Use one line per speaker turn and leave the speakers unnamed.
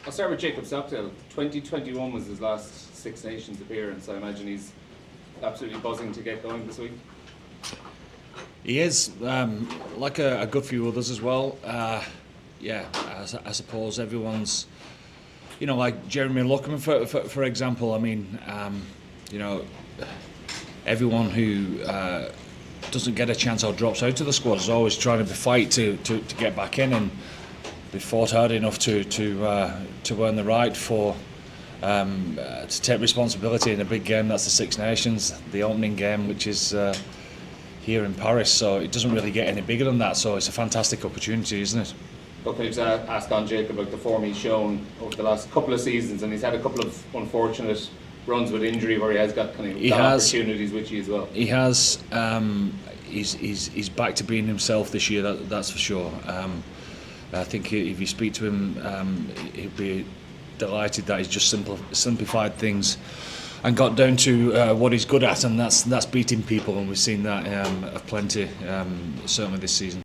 I'll start with Jacob Stockdale. 2021 was his last Six Nations appearance. I imagine he's absolutely buzzing to get going this week.
He is, like a good few others as well. I suppose everyone's, like Jeremy Loughman, for example. I mean, everyone who doesn't get a chance or drops out of the squad is always trying to fight to get back in and be fought hard enough to earn the right to take responsibility in a big game. That's the Six Nations, the opening game, which is here in Paris. So it doesn't really get any bigger than that. So it's a fantastic opportunity, isn't it?
Look, can I just ask on Jacob, like the form he's shown over the last couple of seasons, and he's had a couple of unfortunate runs with injury where he has got opportunities with you as well.
He has. He's back to being himself this year. That's for sure. I think if you speak to him, he'll be delighted that he's just simplified things and got down to what he's good at, and that's beating people, and we've seen that of plenty, certainly this season.